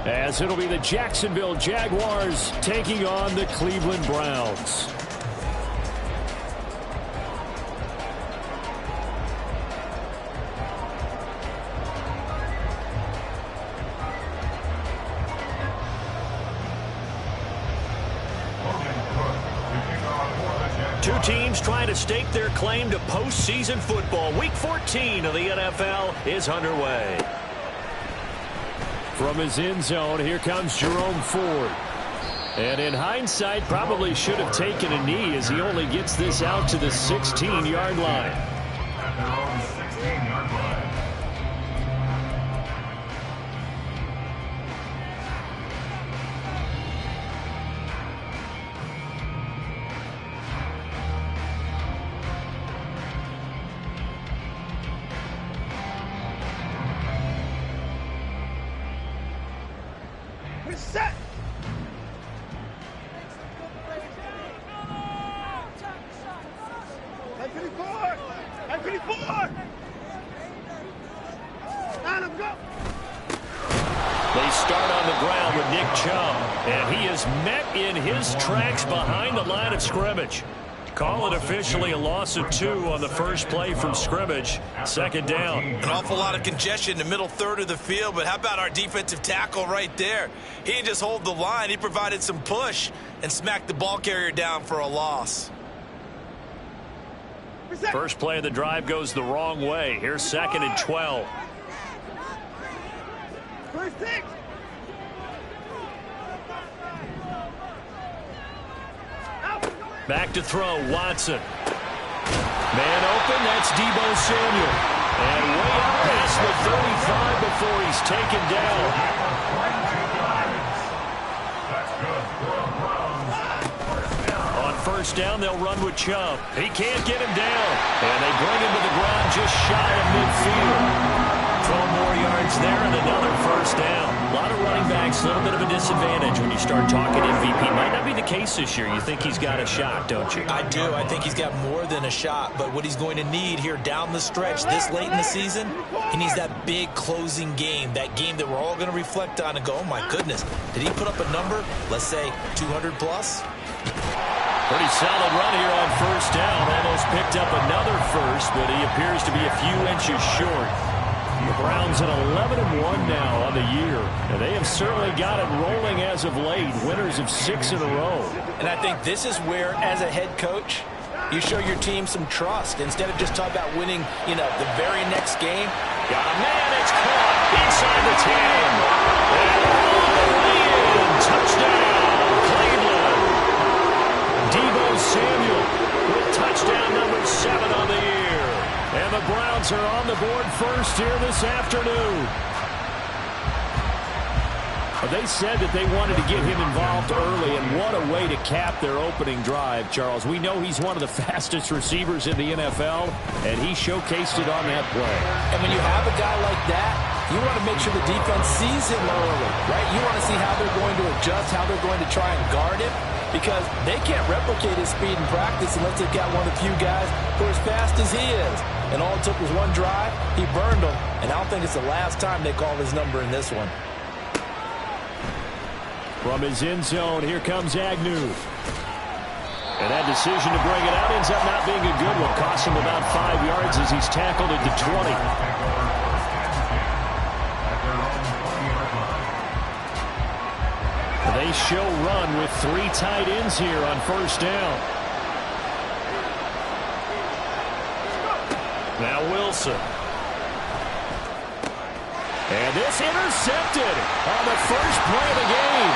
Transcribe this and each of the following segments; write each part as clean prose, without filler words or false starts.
as it'll be the Jacksonville Jaguars taking on the Cleveland Browns. Two teams trying to stake their claim to postseason football. Week 14 of the NFL is underway. From his end zone, here comes Jerome Ford. And in hindsight, probably should have taken a knee as he only gets this out to the 16-yard line. At their own 16-yard line. Set. They start on the ground with Nick Chubb, and he is met in his tracks behind the line of scrimmage. Call it officially a loss of 2 on the first play from scrimmage. Second down. An awful lot of congestion in the middle third of the field, but how about our defensive tackle right there? He didn't just hold the line. He provided some push and smacked the ball carrier down for a loss. First play of the drive goes the wrong way. Here's 2nd and 12. Back to throw, Watson. Man open, that's Deebo Samuel. And way up past the 35 before he's taken down. On first down, they'll run with Chubb. He can't get him down. And they bring him to the ground just shy of midfield. 12 more yards there and another first down. A lot of running backs, a little bit of a disadvantage when you start talking MVP. Might not be the case this year. You think he's got a shot, don't you? I do. I think he's got more than a shot. But what he's going to need here down the stretch this late in the season, he needs that big closing game, that game that we're all going to reflect on and go, oh, my goodness, did he put up a number, let's say 200 plus? Pretty solid run here on first down. Almost picked up another first, but he appears to be a few inches short. The Browns at 11-1 now on the year. And they have certainly got it rolling as of late. Winners of 6 in a row. And I think this is where, as a head coach, you show your team some trust. Instead of just talking about winning, the very next game. Got a man, it's caught inside the 10. And all the way in. Touchdown, Cleveland. Deebo Samuel with touchdown number 7 on the year. And the Browns are on the board first here this afternoon. They said that they wanted to get him involved early, and what a way to cap their opening drive, Charles. We know he's one of the fastest receivers in the NFL, and he showcased it on that play. And when you have a guy like that, you want to make sure the defense sees him early, right? You want to see how they're going to adjust, how they're going to try and guard him, because they can't replicate his speed in practice unless they've got one of the few guys who are as fast as he is. And all it took was one drive. He burned them, and I don't think it's the last time they call his number in this one. From his end zone, here comes Agnew. And that decision to bring it out ends up not being a good one. Costs him about 5 yards as he's tackled at the 20. They show run with 3 tight ends here on first down. Now Wilson. And this intercepted on the first play of the game.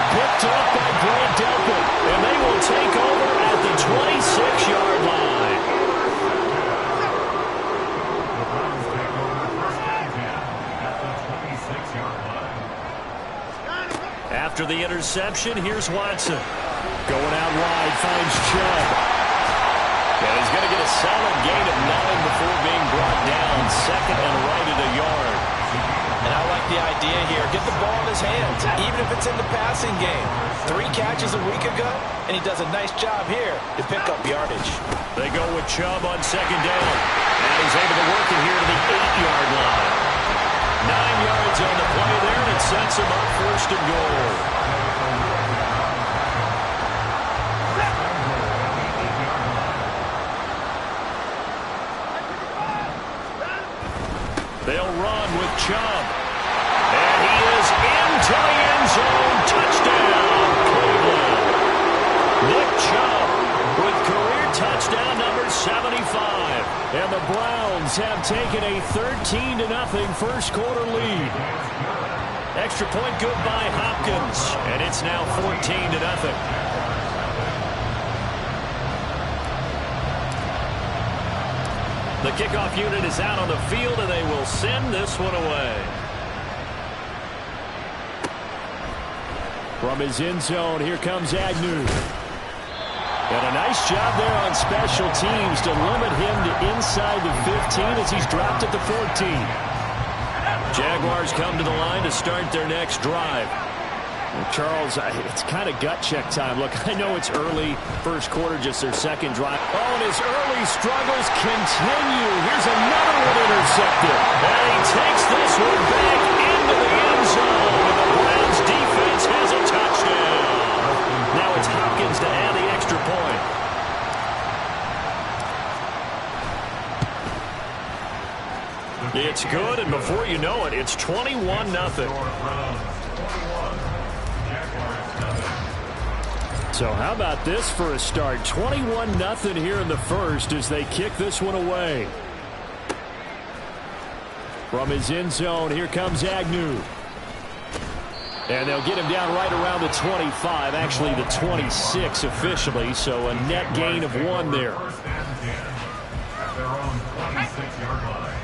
Picked up by Grant Delpit. And they will take over at the 26-yard line. After the interception, here's Watson. Going out wide, finds Chubb. And he's going to get a solid gain of 9 before being brought down. Second and right at a yard. And I like the idea here. Get the ball in his hands, even if it's in the passing game. 3 catches a week ago, and he does a nice job here to pick up yardage. They go with Chubb on second down. And he's able to work it here to the 8-yard line. 9 yards on the play there, and it sets him up first and goal. They'll run with Chubb. And he is into the end zone. Touchdown, Cleveland. Nick Chubb with career touchdown number 75. And the Browns have taken a 13-0 first quarter lead. Extra point good by Hopkins. And it's now 14-0. The kickoff unit is out on the field, and they will send this one away. From his end zone, here comes Agnew. And a nice job there on special teams to limit him to inside the 15 as he's dropped at the 14. Jaguars come to the line to start their next drive. Charles, it's kind of gut check time. Look, I know it's early, first quarter, just their second drive. Oh, and his early struggles continue. Here's another one intercepted. And he takes this one back into the end zone. And the Browns defense has a touchdown. Now it's Hopkins to add the extra point. It's good, and before you know it, it's 21-0. So how about this for a start? 21-0 here in the first as they kick this one away. From his end zone, here comes Agnew. And they'll get him down right around the 25, actually the 26 officially, so a net gain of 1 there. At their own 26-yard line.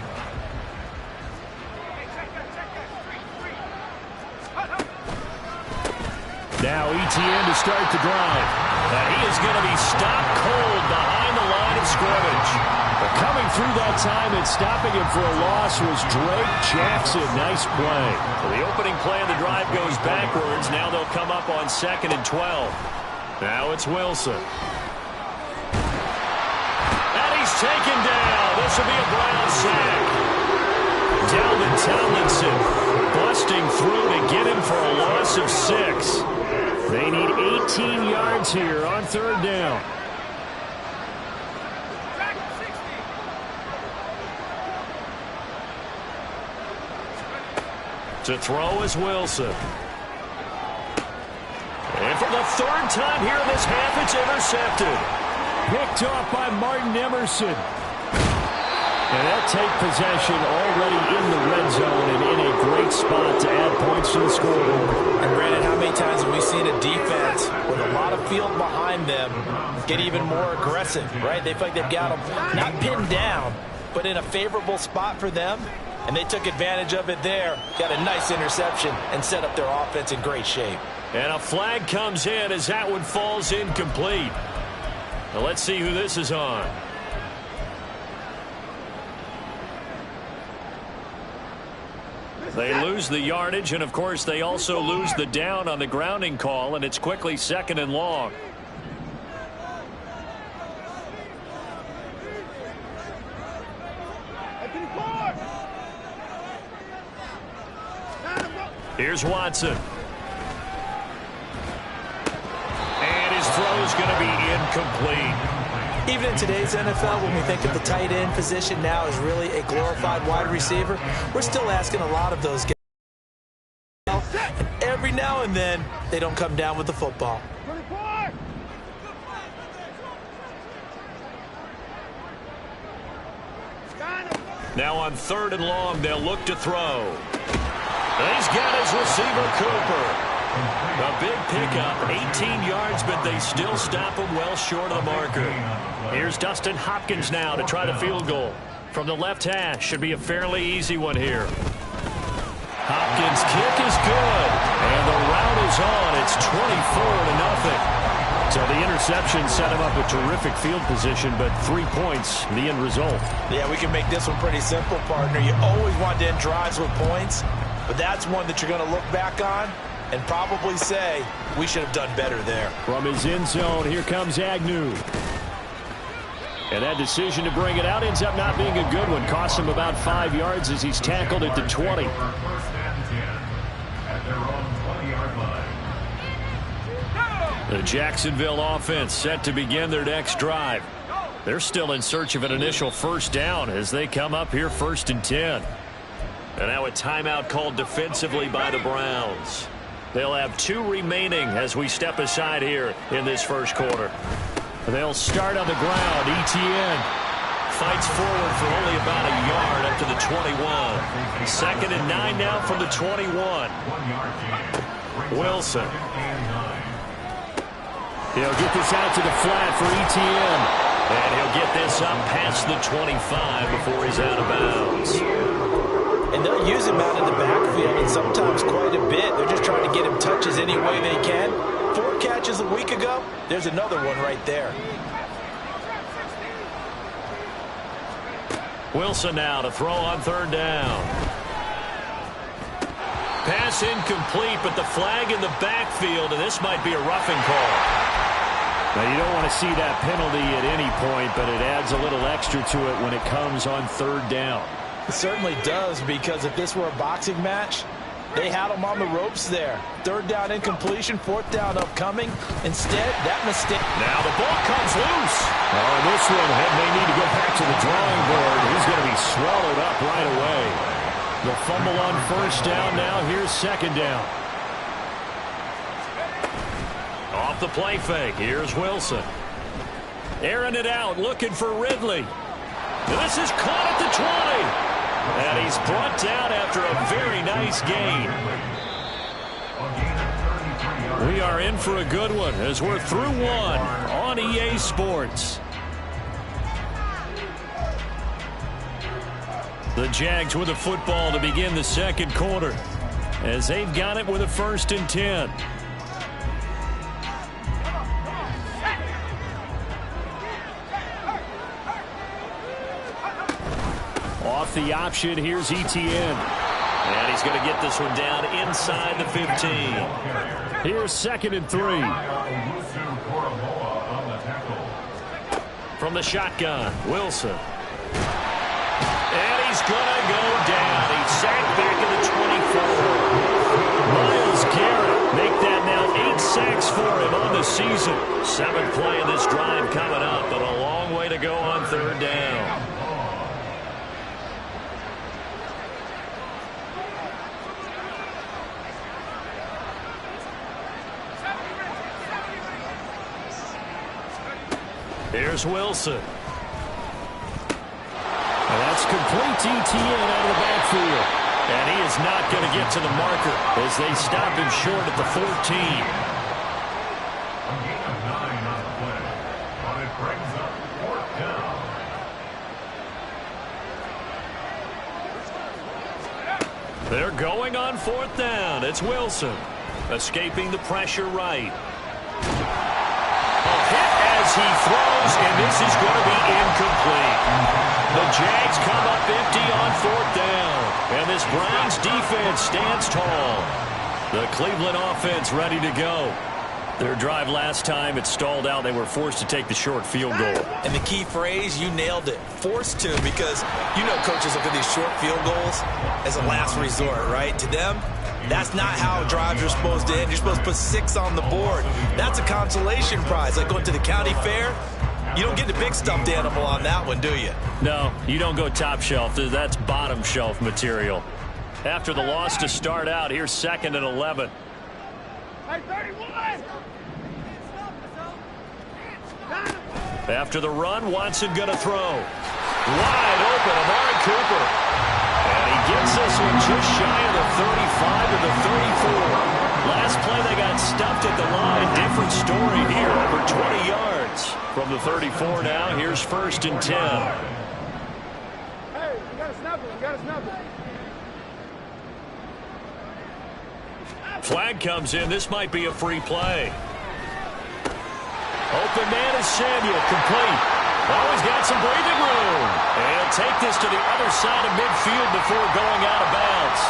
Now ETN to start the drive. And he is going to be stopped cold behind the line of scrimmage. But coming through that time and stopping him for a loss was Drake Jackson. Nice play. So the opening play of the drive goes backwards. Now they'll come up on 2nd and 12. Now it's Wilson. And he's taken down. This will be a Brown sack. Dalvin Tomlinson busting through to get him for a loss of 6. They need 18 yards here on 3rd down. To throw is Wilson. And for the 3rd time here in this half, it's intercepted. Picked off by Martin Emerson. And they'll take possession already in the red zone and in a great spot to add points to the scoreboard. And Brandon, how many times have we seen a defense with a lot of field behind them get even more aggressive, right? They feel like they've got them not pinned down, but in a favorable spot for them. And they took advantage of it there. Got a nice interception and set up their offense in great shape. And a flag comes in as that one falls incomplete. Now let's see who this is on. They lose the yardage, and of course they also lose the down on the grounding call, and it's quickly 2nd and long. Here's Watson. And his throw is going to be incomplete. Even in today's NFL, when we think of the tight end position now as really a glorified wide receiver, we're still asking a lot of those guys. And every now and then, they don't come down with the football. Now on 3rd and long, they'll look to throw. He's got his receiver, Cooper. A big pickup, 18 yards, but they still stop him well short of the marker. Here's Dustin Hopkins now to try the field goal. From the left hash, should be a fairly easy one here. Hopkins' kick is good, and the route is on. It's 24-0. So the interception set him up a terrific field position, but 3 points, the end result. Yeah, we can make this one pretty simple, partner. You always want to end drives with points, but that's one that you're going to look back on and probably say, we should have done better there. From his end zone, here comes Agnew. And that decision to bring it out ends up not being a good one. Costs him about 5 yards as he's tackled at the 20. 20-yard line. The Jacksonville offense set to begin their next drive. They're still in search of an initial first down as they come up here 1st and 10. And now a timeout called defensively by the Browns. They'll have 2 remaining as we step aside here in this first quarter. They'll start on the ground. Etienne fights forward for only about a yard up to the 21. 2nd and 9 now from the 21. 1-yard gain. Wilson. And 9. He'll get this out to the flat for Etienne. And he'll get this up past the 25 before he's out of bounds. And they'll use him out in the backfield, and sometimes quite a bit. They're just trying to get him touches any way they can. 4 catches a week ago. There's another one right there. Wilson now to throw on 3rd down. Pass incomplete, but the flag in the backfield, and this might be a roughing call. Now, you don't want to see that penalty at any point, but it adds a little extra to it when it comes on 3rd down. It certainly does, because if this were a boxing match, they had him on the ropes there. 3rd down incompletion, 4th down upcoming. Instead, that mistake. Now the ball comes loose. Oh, this one may need to go back to the drawing board. He's going to be swallowed up right away. The fumble on 1st down now. Here's 2nd down. Off the play fake. Here's Wilson. Airing it out, looking for Ridley. This is caught at the 20. And he's brought down after a very nice gain. We are in for a good one as we're through 1 on EA Sports. The Jags with the football to begin the 2nd quarter as they've got it with a 1st and 10. Off the option, here's Etienne. And he's going to get this one down inside the 15. Here's 2nd and 3. From the shotgun, Wilson. And he's going to go down. He's sacked back at the 24. Myles Garrett make that now 8 sacks for him on the season. 7th play of this drive coming up, but a long way to go on 3rd down. Here's Wilson. And that's complete to Etienne out of the backfield. And he is not going to get to the marker as they stop him short at the 14. A gain of 9 on the play. But it brings up 4th down. They're going on 4th down. It's Wilson. Escaping the pressure right. A hit as he throws, and this is going to be incomplete. The Jags come up empty on 4th down. And this Browns defense stands tall. The Cleveland offense ready to go. Their drive last time, it stalled out. They were forced to take the short field goal. And the key phrase, you nailed it. Forced to, because you know coaches look at these short field goals as a last resort, right? To them, that's not how drives are supposed to end. You're supposed to put 6 on the board. That's a consolation prize. Like going to the county fair, you don't get the big stuffed animal on that one, do you? No, you don't go top shelf. That's bottom shelf material. After the loss to start out, here's 2nd and 11. Hey, 31! After the run, Watson going to throw. Wide open, Amari Cooper. And he gets this one just shy of the 35 to the 34. Last play, they got stuffed at the line. Different story here, over 20 yards. From the 34 now, here's 1st and 10. Hey, you got to snap it. You got to snap it. Flag comes in. This might be a free play. Open man is Samuel, complete. Oh, he's got some breathing room. And he'll take this to the other side of midfield before going out of bounds.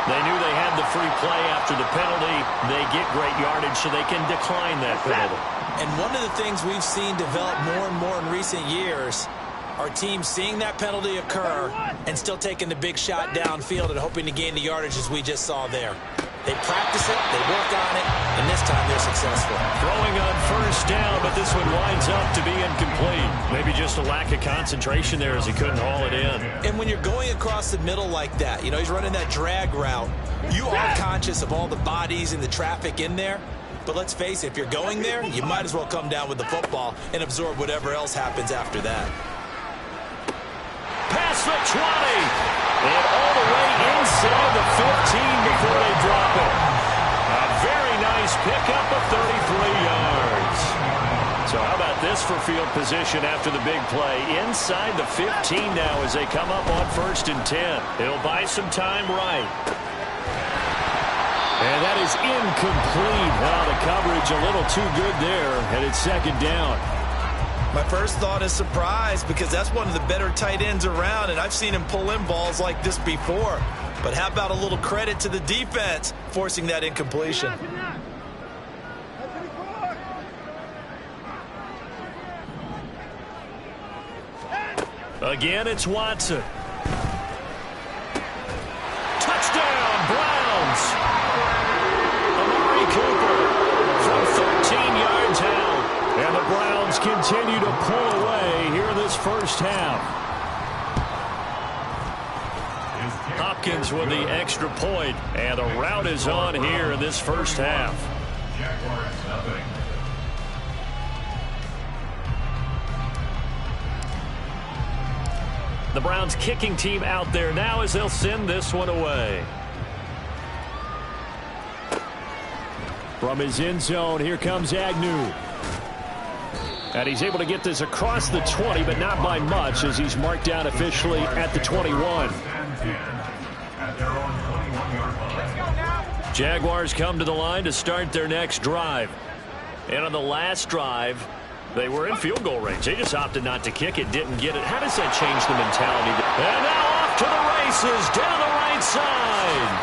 They knew they had the free play after the penalty. They get great yardage, so they can decline that penalty. And one of the things we've seen develop more and more in recent years are teams seeing that penalty occur and still taking the big shot downfield and hoping to gain the yardage as we just saw there. They practice it, they work on it, and this time they're successful. Throwing on first down, but this one winds up to be incomplete. Maybe just a lack of concentration there as he couldn't haul it in. And when you're going across the middle like that, you know, he's running that drag route, you are conscious of all the bodies and the traffic in there. But let's face it, if you're going there, you might as well come down with the football and absorb whatever else happens after that. Past the 20, and all the way inside the 15 before they drop it. A very nice pickup of 33 yards. So how about this for field position after the big play? Inside the 15 now as they come up on 1st and 10. It'll buy some time right. And that is incomplete. Wow, the coverage a little too good there, and it's 2nd down. My first thought is surprise because that's one of the better tight ends around, and I've seen him pull in balls like this before. But how about a little credit to the defense forcing that incompletion? Again, it's Watson. Touchdown, Browns. Amari Cooper from 13 yards out. And the Browns continue to pull away here in this first half. Hopkins with the extra point, and the route is on here in this first half. Jaguars nothing. The Browns kicking team out there now as they'll send this one away. From his end zone, here comes Agnew. And he's able to get this across the 20, but not by much as he's marked down officially at the 21. Jaguars come to the line to start their next drive. And on the last drive, they were in field goal range. They just opted not to kick it, didn't get it. How does that change the mentality? And now off to the races, down the right side.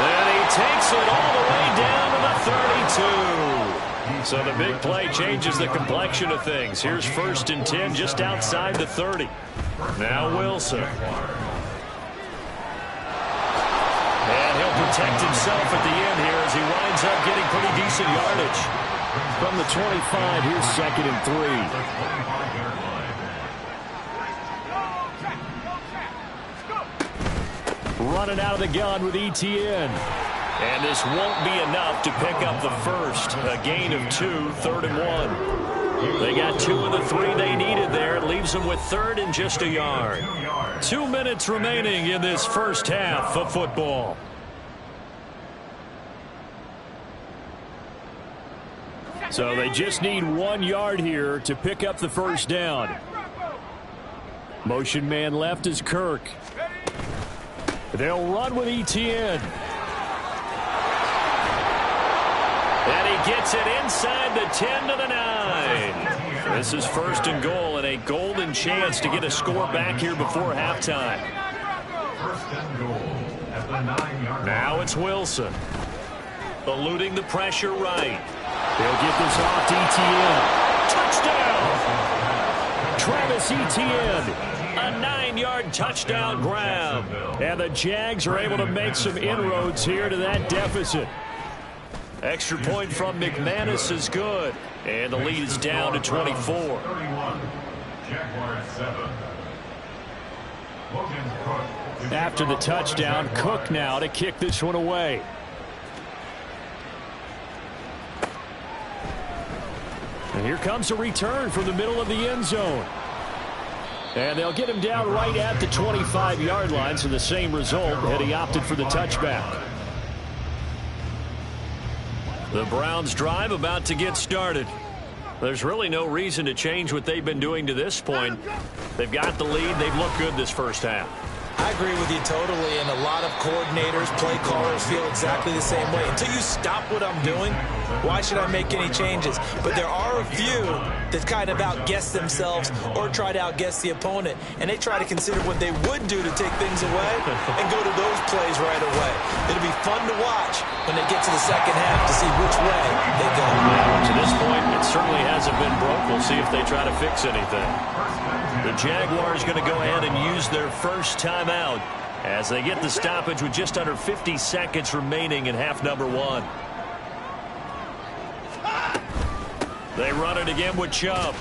And he takes it all the way down to the 32. So the big play changes the complexion of things. Here's 1st and 10 just outside the 30. Now Wilson. And he'll protect himself at the end here as he winds up getting pretty decent yardage. From the 25, here's 2nd and 3. Running out of the gun with ETN. And this won't be enough to pick up the first. A gain of 2, 3rd and 1. They got 2 of the 3 they needed there. It leaves them with 3rd and just a yard. 2 minutes remaining in this first half of football. So they just need 1 yard here to pick up the first down. Motion man left is Kirk. They'll run with ETN. And he gets it inside the 10 to the 9. This is 1st and goal and a golden chance to get a score back here before halftime. 1st and goal at the 9-yard line. Now it's Wilson. Eluding the pressure right. He'll get this off to ETN. Touchdown! Travis Etienne. A 9-yard touchdown grab. And the Jags are able to make some inroads here to that deficit. Extra point from McManus is good. And the lead is down to 24. 31. Jaguars 7. Logan Cook. After the touchdown, Cook now to kick this one away. And here comes a return from the middle of the end zone. And they'll get him down right at the 25-yard line, so the same result had he opted for the touchback. The Browns drive about to get started. There's really no reason to change what they've been doing to this point. They've got the lead. They've looked good this first half. I agree with you totally, and a lot of coordinators, play callers feel exactly the same way. Until you stop what I'm doing, why should I make any changes? But there are a few that kind of outguess themselves or try to outguess the opponent, and they try to consider what they would do to take things away and go to those plays right away. It'll be fun to watch when they get to the second half to see which way they go. To this point, it certainly hasn't been broke. We'll see if they try to fix anything. The Jaguars going to go ahead and use their first timeout as they get the stoppage with just under 50 seconds remaining in half number one. They run it again with Chubb.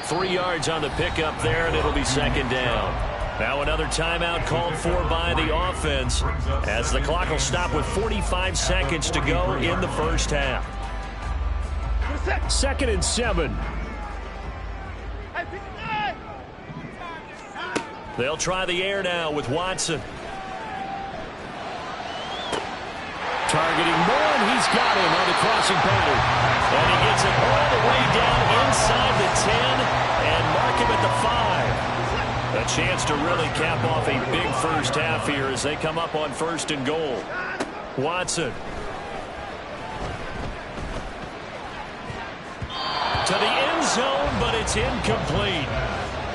3 yards on the pickup there, and it'll be second down. Now another timeout called for by the offense as the clock will stop with 45 seconds to go in the first half. 2nd and 7. They'll try the air now with Watson. Targeting more, and he's got him on the crossing pattern. And he gets it all the way down inside the 10 and mark him at the 5. A chance to really cap off a big first half here as they come up on 1st and goal. Watson. To the end zone, but it's incomplete.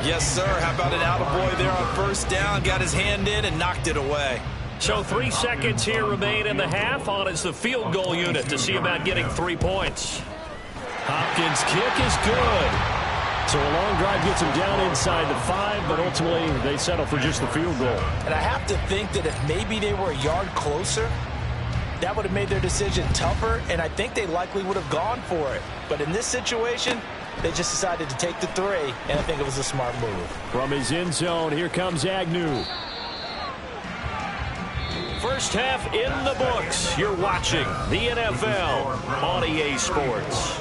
Yes, sir. How about an attaboy there on 1st down? Got his hand in and knocked it away. So 3 seconds here remain in the half. On is the field goal unit to see about getting 3 points. Hopkins' kick is good. So a long drive gets him down inside the 5, but ultimately they settle for just the field goal. And I have to think that if maybe they were a yard closer, that would have made their decision tougher, and I think they likely would have gone for it. But in this situation, they just decided to take the 3, and I think it was a smart move. From his end zone, here comes Agnew. First half in the books. You're watching the NFL on EA Sports.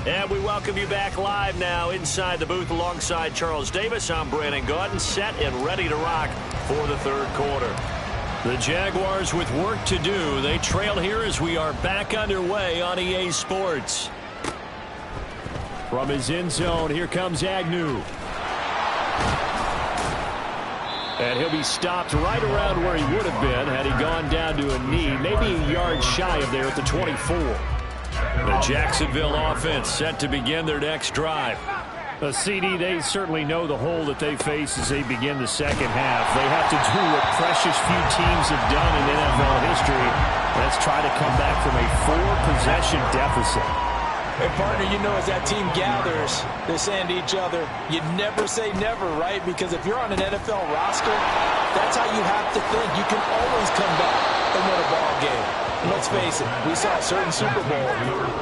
And we welcome you back live now inside the booth alongside Charles Davis. I'm Brandon Gaudin, set and ready to rock for the 3rd quarter. The Jaguars with work to do. They trail here as we are back underway on EA Sports. From his end zone, here comes Agnew. And he'll be stopped right around where he would have been had he gone down to a knee, maybe a yard shy of there at the 24. The Jacksonville offense set to begin their next drive. CD, they certainly know the hole that they face as they begin the second half. They have to do what precious few teams have done in NFL history. Let's try to come back from a 4-possession deficit. Hey, partner, you know, as that team gathers, they're saying to each other, you never say never, right? Because if you're on an NFL roster, that's how you have to think. You can always come back and win a ball game. And let's face it, we saw a certain Super Bowl,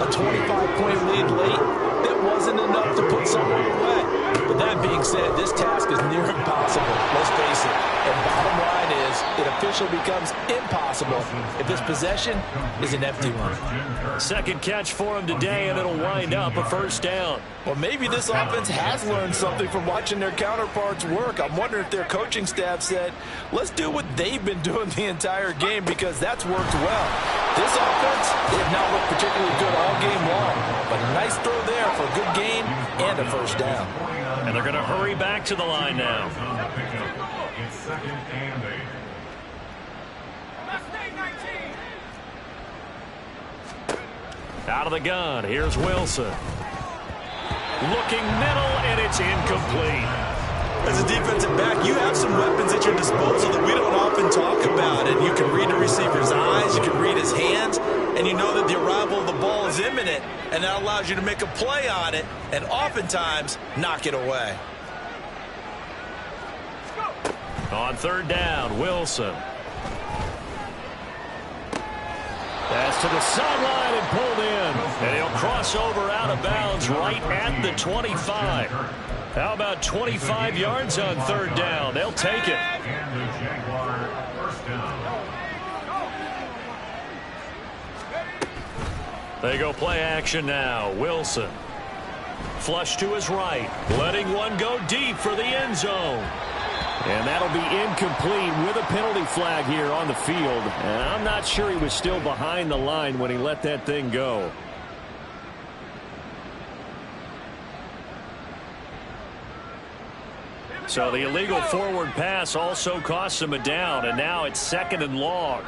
a 25-point lead late, that wasn't enough to put someone away. But that being said, this task is near impossible, let's face it. And bottom line is, it officially becomes impossible if this possession is an empty one. Second catch for him today, and it'll wind up a first down. Well, maybe this offense has learned something from watching their counterparts work. I'm wondering if their coaching staff said, let's do what they've been doing the entire game because that's worked well. This offense did not look particularly good all game long, but a nice throw there for a good gain and a first down. And they're going to hurry back to the line now. It's 2nd and 8. Out of the gun, here's Wilson. Looking middle, and it's incomplete. As a defensive back, you have some weapons at your disposal that we don't often talk about. And you can read the receiver's eyes, you can read his hands, and you know that the arrival of the ball is imminent, and that allows you to make a play on it and oftentimes knock it away. On 3rd down, Wilson. Pass to the sideline and pulled in. And he'll cross over out of bounds right at the 25. How about 25 yards on 3rd down? They'll take it. And the Jaguar 1st down. They go play action now. Wilson. Flush to his right. Letting one go deep for the end zone. And that'll be incomplete with a penalty flag here on the field. And I'm not sure he was still behind the line when he let that thing go. So the illegal forward pass also costs him a down, and now it's 2nd and long.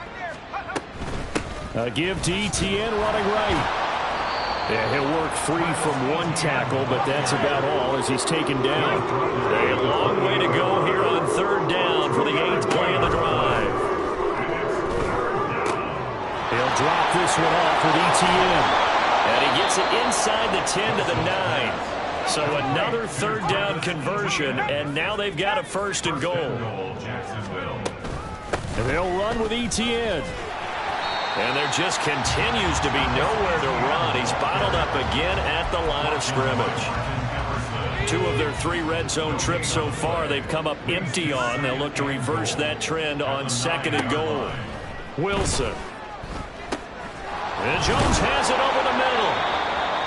A give to ETN running right. Yeah, he'll work free from one tackle, but that's about all as he's taken down. A long way to go here on 3rd down for the 8th play of the drive. He'll drop this one off with ETN. And he gets it inside the 10 to the 9. So another third down conversion, and now they've got a first and goal. And they'll run with ETN. And there just continues to be nowhere to run. He's bottled up again at the line of scrimmage. 2 of their 3 red zone trips so far they've come up empty on. They'll look to reverse that trend on second and goal. Wilson. And Jones has it over the middle.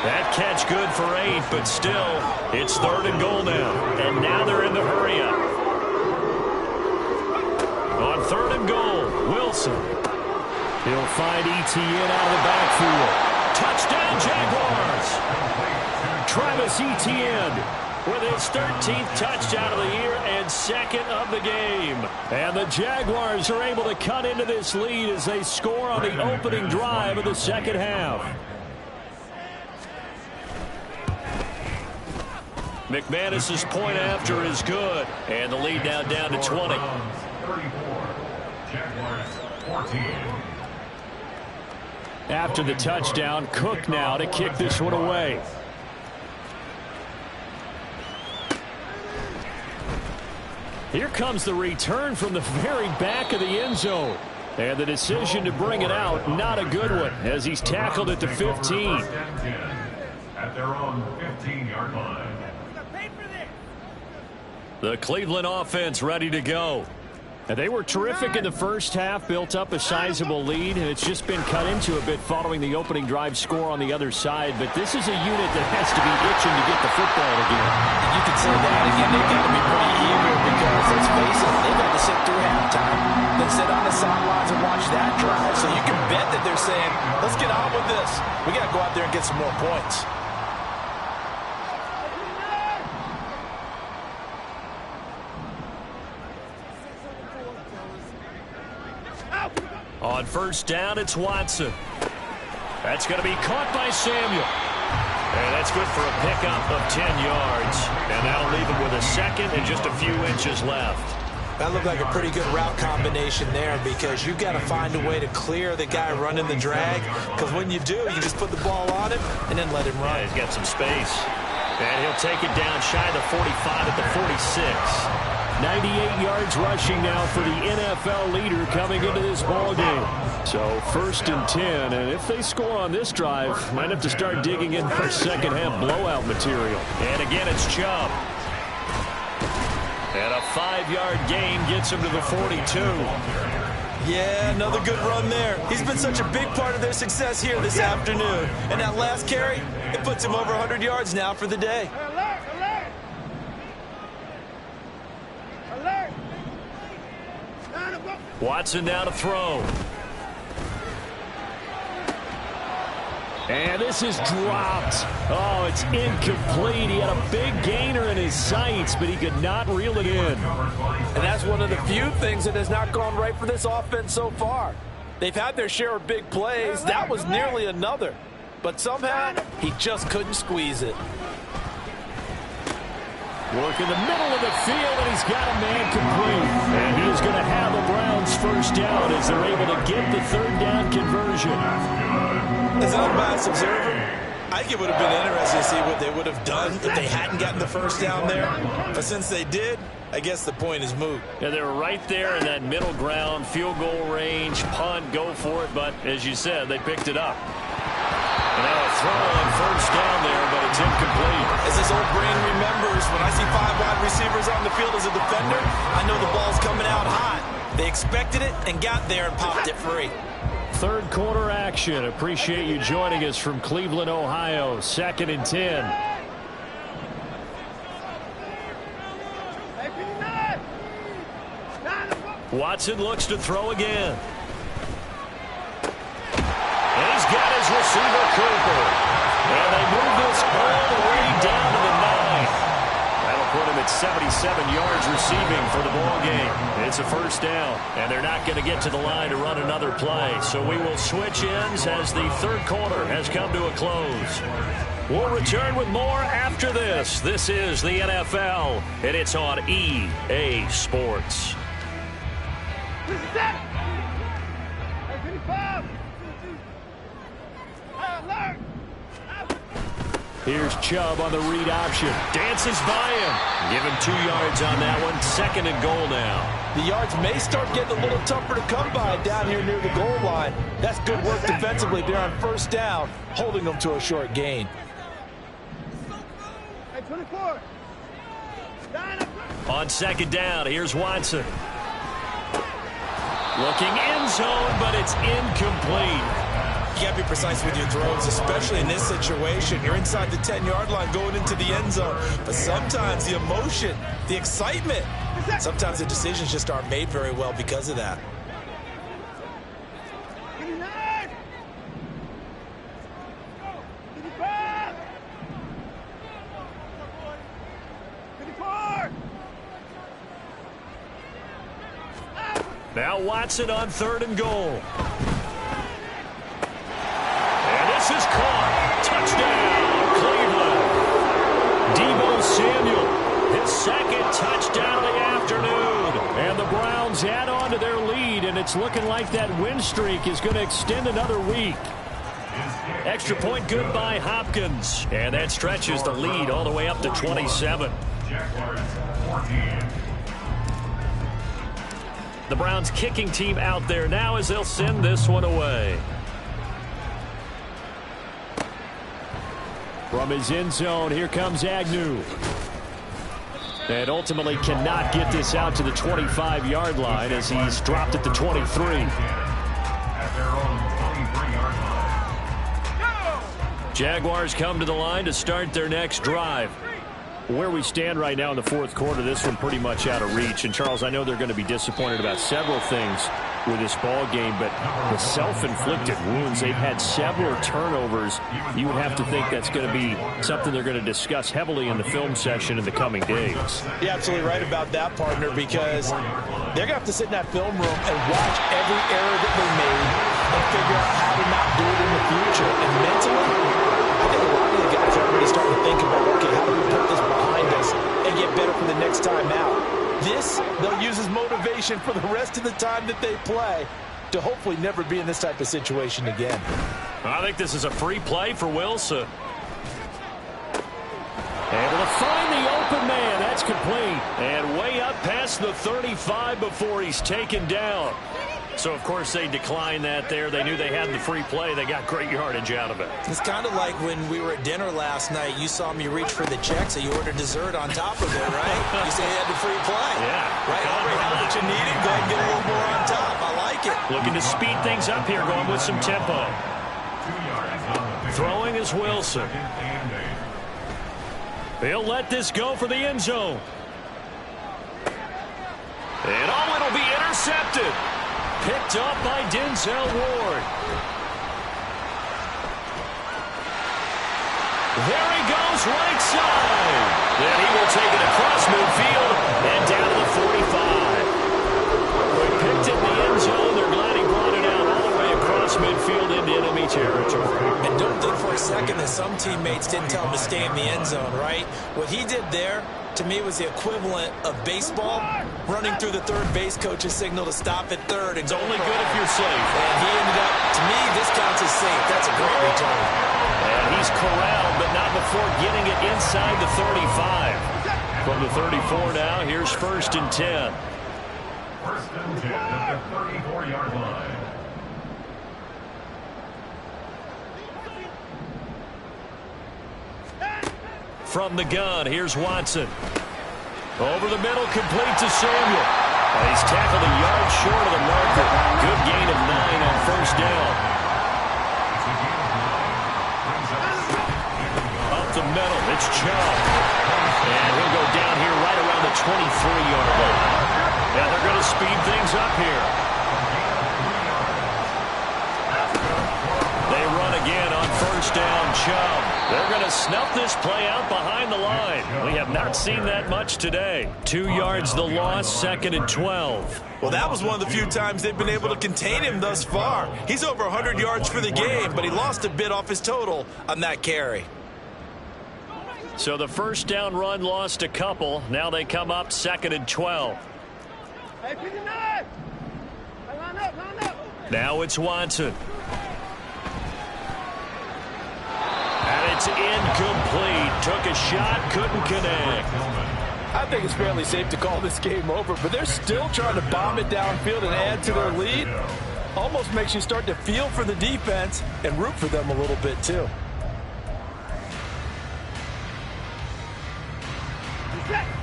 That catch good for 8, but still, it's third and goal now. And now they're in the hurry-up. On third and goal, Wilson. He'll find ETN out of the backfield. Touchdown, Jaguars! Travis Etienne with his 13th touchdown of the year and second of the game. And the Jaguars are able to cut into this lead as they score on the opening drive of the second half. McManus's point after is good, and the lead now down to 20. 34. Jaguars 14. After the touchdown, Cook now to kick this one away. Here comes the return from the very back of the end zone. And the decision to bring it out, not a good one, as he's tackled at the 15. At their own 15-yard line. The Cleveland offense ready to go. And they were terrific in the first half, built up a sizable lead, and it's just been cut into a bit following the opening drive score on the other side. But this is a unit that has to be itching to get the football again. And you can say that again. They've got to be pretty eager because, let's face it, they've got to sit through halftime, then sit on the sidelines and watch that drive. So you can bet that they're saying, let's get on with this. We got to go out there and get some more points. On first down, it's Watson. That's going to be caught by Samuel. And that's good for a pickup of 10 yards. And that'll leave him with a second and just a few inches left. That looked like a pretty good route combination there because you've got to find a way to clear the guy running the drag. Because when you do, you just put the ball on him and then let him run. Yeah, he's got some space. And he'll take it down shy of the 45 at the 46. 98 yards rushing now for the NFL leader coming into this ball game. So first and 10, and if they score on this drive, might have to start digging in for second half blowout material. And again, it's Chubb. And a 5-yard gain gets him to the 42. Yeah, another good run there. He's been such a big part of their success here this afternoon. And that last carry, it puts him over 100 yards now for the day. Watson now to throw. And this is dropped. Oh, it's incomplete. He had a big gainer in his sights, but he could not reel it in. And that's one of the few things that has not gone right for this offense so far. They've had their share of big plays. That was nearly another. But somehow, he just couldn't squeeze it. Work in the middle of the field, and he's got a man complete. And he is going to have the Browns first down as they're able to get the third down conversion. As an unbiased observer, I think it would have been interesting to see what they would have done if they hadn't gotten the first down there. But since they did, I guess the point is moot. Yeah, they were right there in that middle ground, field goal range, punt, go for it. But as you said, they picked it up. And now a throw on first down there, but it's incomplete. As this old brain remembers, when I see 5 wide receivers on the field as a defender, I know the ball's coming out hot. They expected it and got there and popped it free. Third quarter action. Appreciate you joining us from Cleveland, Ohio. 2nd and 10. Watson looks to throw again. And he's got his receiver, Cooper. And they move this all the way down to the 9. That'll put him at 77 yards receiving for the ball game. It's a first down, and they're not going to get to the line to run another play. So we will switch ends as the third quarter has come to a close. We'll return with more after this. This is the NFL, and it's on EA Sports. Here's Chubb on the read option. Dances by him. Give him 2 yards on that one. 2nd and goal now. The yards may start getting a little tougher to come by down here near the goal line. That's good work defensively. They're on 1st down, holding them to a short gain. Hey, 24. On 2nd down, here's Watson. Looking end zone, but it's incomplete. You got to be precise with your throws, especially in this situation. You're inside the 10-yard line going into the end zone. But sometimes the emotion, the excitement, sometimes the decisions just aren't made very well because of that. Now Watson on 3rd and goal. And this is caught. Touchdown, Cleveland. Deebo Samuel, his 2nd touchdown of the afternoon. And the Browns add on to their lead, and it's looking like that win streak is going to extend another week. Extra point good by Hopkins. And that stretches the lead all the way up to 27. The Browns kicking team out there now as they'll send this one away. From his end zone, here comes Agnew. And ultimately cannot get this out to the 25-yard line as he's dropped at the 23. Jaguars come to the line to start their next drive. Where we stand right now in the 4th quarter, this one pretty much out of reach. And, Charles, I know they're going to be disappointed about several things with this ball game, but the self-inflicted wounds, they've had several turnovers. You would have to think that's going to be something they're going to discuss heavily in the film session in the coming days. You're absolutely right about that, partner, because they're going to have to sit in that film room and watch every error that they made and figure out how to not do it in the future. And mentally, I think a lot of the guys are already starting to think about, okay, how do we put this behind us and get better for the next time out? This, they'll use as motivation for the rest of the time that they play to hopefully never be in this type of situation again. I think this is a free play for Wilson. Able to find the open man. That's complete. And way up past the 35 before he's taken down. So, of course, they declined that there. They knew they had the free play. They got great yardage out of it. It's kind of like when we were at dinner last night. You saw me reach for the check, so you ordered dessert on top of it, right? You say you had the free play. Yeah. Right? Already have what you needed. Go ahead and get a little more on top. I like it. Looking to speed things up here, going with some tempo. Throwing is Wilson. He'll let this go for the end zone. And it'll be intercepted. Picked up by Denzel Ward. There he goes, right side. Then he will take it across midfield and down to the 45. They picked it in the end zone. They're glad he brought it out all the way across midfield into enemy territory. And don't think for a second that some teammates didn't tell him to stay in the end zone, right? What he did there, to me, was the equivalent of baseball running through the third base coach's signal to stop at third. It's only good if you're safe. And he ended up, to me, this counts as safe. That's a great return. And he's corralled, but not before getting it inside the 35. From the 34 now, here's 1st and 10. 1st and 10 at the 34-yard line. From the gun, here's Watson. Over the middle, complete to Samuel. And he's tackled a yard short of the marker. Good gain of 9 on 1st down. Up the middle, it's Chubb. And he'll go down here right around the 23-yard line. And they're going to speed things up here. They run again on 1st down, Chubb. They're going to snuff this play out behind the line. We have not seen that much today. 2 yards the loss, 2nd and 12. Well, that was one of the few times they've been able to contain him thus far. He's over 100 yards for the game, but he lost a bit off his total on that carry. So the 1st down run lost a couple. Now they come up 2nd and 12. Hey, 59! Line up, line up! Now it's Watson. And it It's incomplete. Took a shot, couldn't connect. I think it's fairly safe to call this game over, but they're still trying to bomb it downfield and add to their lead. Almost makes you start to feel for the defense and root for them a little bit too.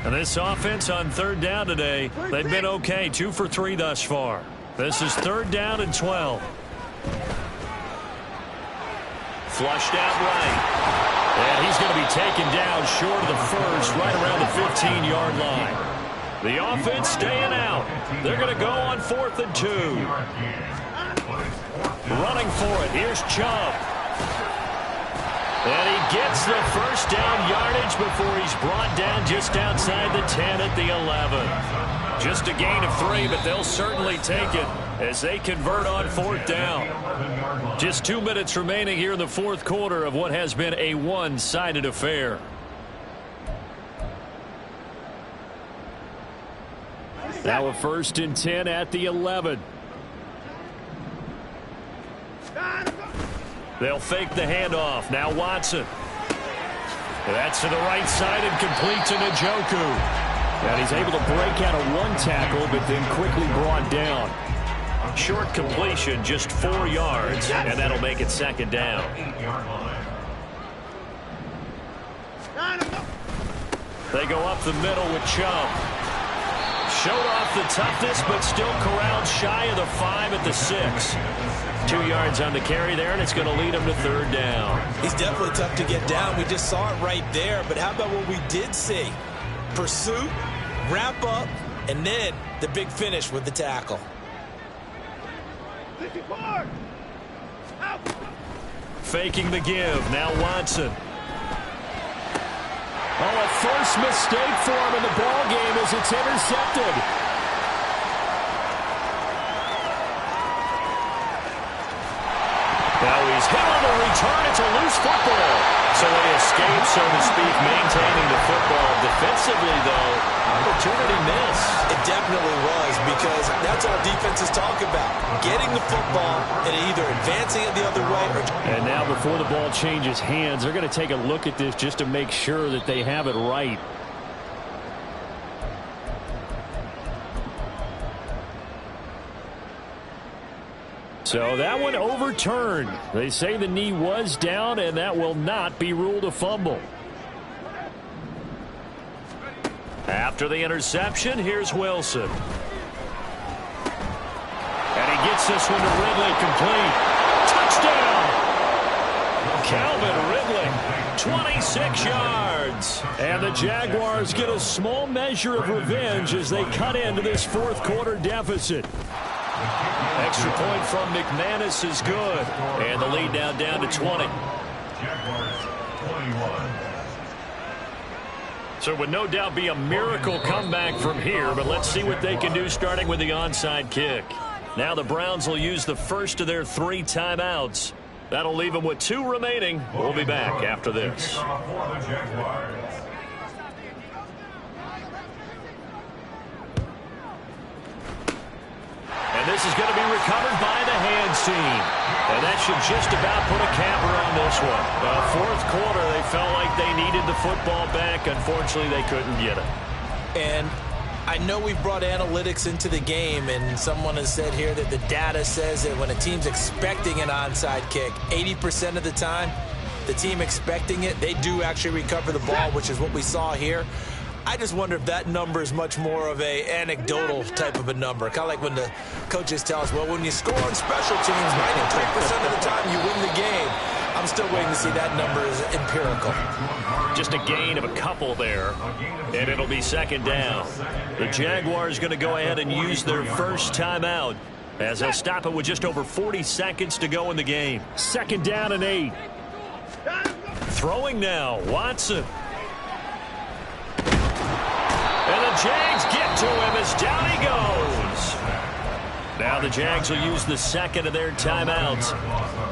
And this offense on third down today, they've been okay, 2 for 3 thus far. This is 3rd down and 12. Flushed out right. And he's going to be taken down short of the first, right around the 15-yard line. The offense staying out. They're going to go on 4th and 2. Running for it. Here's Chubb. And he gets the first down yardage before he's brought down just outside the 10 at the 11. Just a gain of 3, but they'll certainly take it as they convert on 4th down. Just 2 minutes remaining here in the 4th quarter of what has been a one-sided affair. Now a 1st and 10 at the 11. They'll fake the handoff. Now Watson. That's to the right side and complete to Njoku. And he's able to break out of 1 tackle, but then quickly brought down. Short completion, just 4 yards, and that'll make it 2nd down. They go up the middle with Chubb. Showed off the toughness, but still corralled shy of the 5 at the 6. 2 yards on the carry there, and it's going to lead him to 3rd down. He's definitely tough to get down. We just saw it right there. But how about what we did see? Pursuit, wrap up, and then the big finish with the tackle. Faking the give. Now Watson. Oh, a first mistake for him in the ball game as it's intercepted. Now he's hit on the return. It's a loose football. So they escape, so to speak, maintaining the football. Defensively, though, opportunity miss. It definitely was, because that's all defenses talk about. Getting the football and either advancing it the other way or... And now before the ball changes hands, they're going to take a look at this just to make sure that they have it right. So that one overturned. They say the knee was down, and that will not be ruled a fumble. After the interception, here's Wilson. And he gets this one to Ridley complete. Touchdown! Calvin Ridley, 26 yards. And the Jaguars get a small measure of revenge as they cut into this 4th quarter deficit. Extra point from McManus is good. And the lead now down to 20. Jaguars 21. So it would no doubt be a miracle comeback from here, but let's see what they can do starting with the onside kick. Now the Browns will use the first of their 3 timeouts. That'll leave them with 2 remaining. We'll be back after this. And this is going to be recovered by the hands team. And that should just about put a capper on this one. 4th quarter, they felt like they needed the football back. Unfortunately, they couldn't get it. And I know we've brought analytics into the game, and someone has said here that the data says that when a team's expecting an onside kick, 80% of the time, the team expecting it, they do actually recover the ball, which is what we saw here. I just wonder if that number is much more of a anecdotal type of a number. Kind of like when the coaches tell us, well, when you score on special teams, 93% of the time you win the game. I'm still waiting to see that number is empirical. Just a gain of a couple there, and it'll be 2nd down. The Jaguars going to go ahead and use their first timeout as they'll stop it with just over 40 seconds to go in the game. 2nd down and 8. Throwing now, Watson. And the Jags get to him as down he goes. Now the Jags will use the 2nd of their timeouts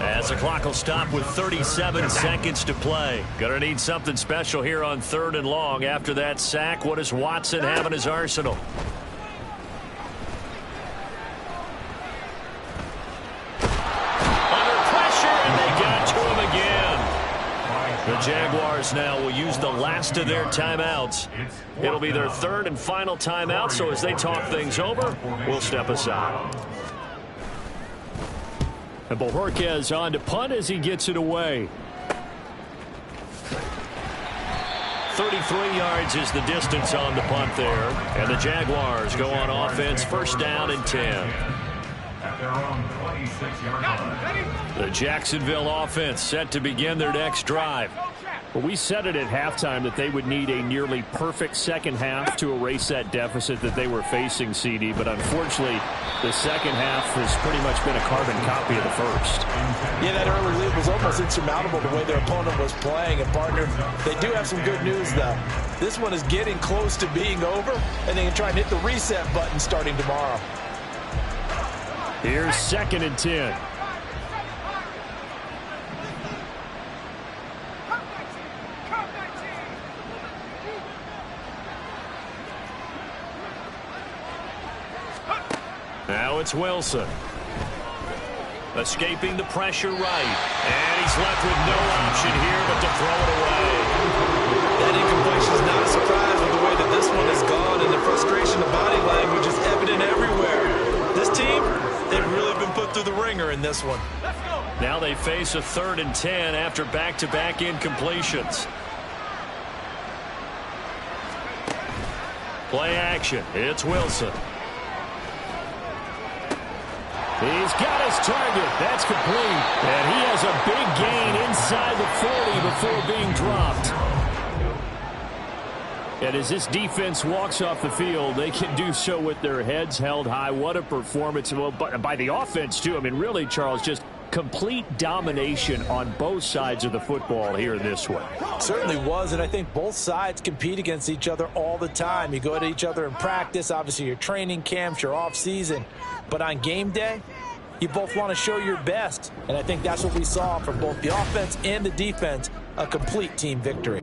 as the clock will stop with 37 seconds to play. Gonna need something special here on 3rd and long. After that sack, what does Watson have in his arsenal? Under pressure, and they got to him again. The The Jaguars now will use the last of their timeouts. It'll be their third and final timeout, so as they talk things over, we'll step aside. And Bojorquez on to punt as he gets it away. 33 yards is the distance on the punt there. And the Jaguars go on offense, first down and 10. At their own 26-yard line. The Jacksonville offense set to begin their next drive. Well, we said it at halftime that they would need a nearly perfect second half to erase that deficit that they were facing, CD. But unfortunately, the second half has pretty much been a carbon copy of the first. Yeah, that early lead was almost insurmountable the way their opponent was playing. And, partner, they do have some good news, though. This one is getting close to being over, and they can try and hit the reset button starting tomorrow. Here's 2nd and 10. Now it's Wilson. Escaping the pressure right. And he's left with no option here but to throw it away. That incompletion is not a surprise with the way that this one has gone, and the frustration of body language is evident everywhere. This team, they've really been put through the ringer in this one. Now they face a 3rd and 10 after back-to-back incompletions. Play action. It's Wilson. He's got his target. That's complete. And he has a big gain inside the 40 before being dropped. And as this defense walks off the field, they can do so with their heads held high. What a performance. Well, by the offense, too. I mean, really, Charles, just complete domination on both sides of the football here in this one. Certainly was, and I think both sides compete against each other all the time. You go at each other in practice, obviously your training camps, your off-season. But on game day, you both want to show your best. And I think that's what we saw from both the offense and the defense, a complete team victory.